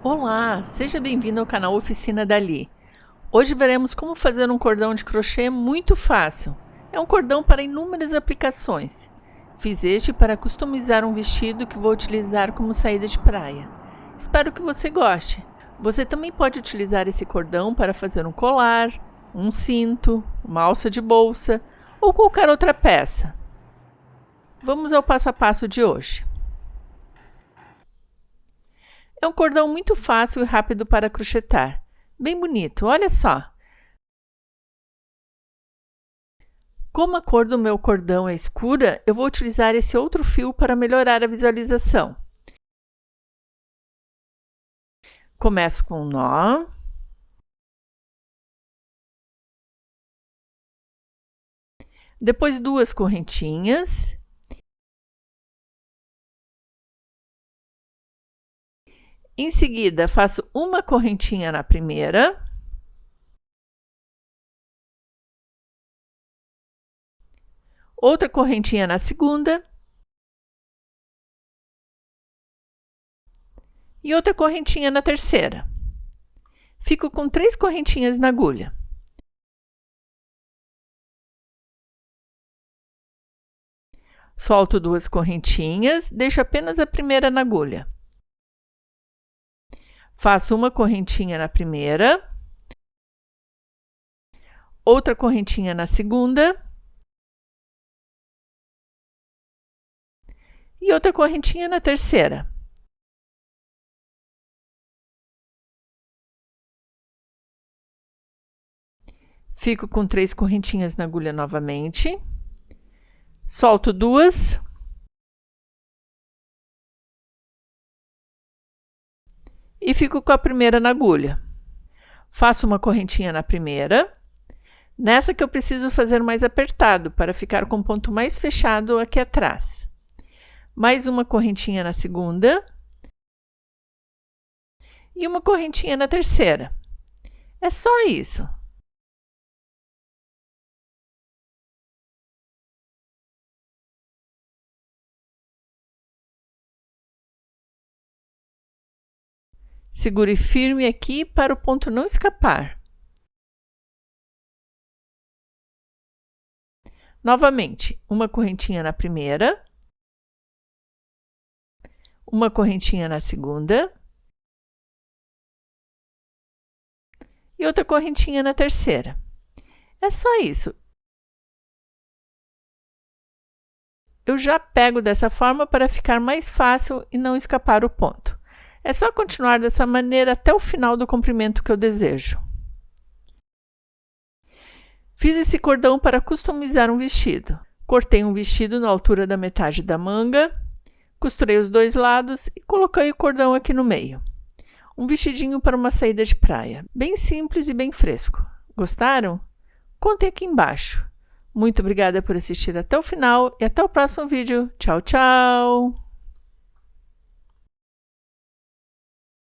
Olá, seja bem-vindo ao canal Oficina Dali. Hoje veremos como fazer um cordão de crochê muito fácil. É um cordão para inúmeras aplicações. Fiz este para customizar um vestido que vou utilizar como saída de praia. Espero que você goste. Você também pode utilizar esse cordão para fazer um colar, um cinto, uma alça de bolsa ou qualquer outra peça. Vamos ao passo a passo de hoje. É um cordão muito fácil e rápido para crochetar. Bem bonito, olha só! Como a cor do meu cordão é escura, eu vou utilizar esse outro fio para melhorar a visualização. Começo com um nó. Depois duas correntinhas. Em seguida, faço uma correntinha na primeira. Outra correntinha na segunda. E outra correntinha na terceira. Fico com 3 correntinhas na agulha. Solto 2 correntinhas, deixo apenas a primeira na agulha. Faço uma correntinha na primeira, outra correntinha na segunda e outra correntinha na terceira. Fico com 3 correntinhas na agulha novamente, solto 2. E fico com a primeira na agulha. Faço uma correntinha na primeira. Nessa que eu preciso fazer mais apertado, para ficar com o ponto mais fechado aqui atrás. Mais uma correntinha na segunda. E uma correntinha na terceira. É só isso. Segure firme aqui para o ponto não escapar. Novamente, uma correntinha na primeira, uma correntinha na segunda e outra correntinha na terceira. É só isso. Eu já pego dessa forma para ficar mais fácil e não escapar o ponto. É só continuar dessa maneira até o final do comprimento que eu desejo. Fiz esse cordão para customizar um vestido. Cortei um vestido na altura da metade da manga, costurei os 2 lados e coloquei o cordão aqui no meio. Um vestidinho para uma saída de praia, bem simples e bem fresco. Gostaram? Contem aqui embaixo. Muito obrigada por assistir até o final e até o próximo vídeo. Tchau, tchau!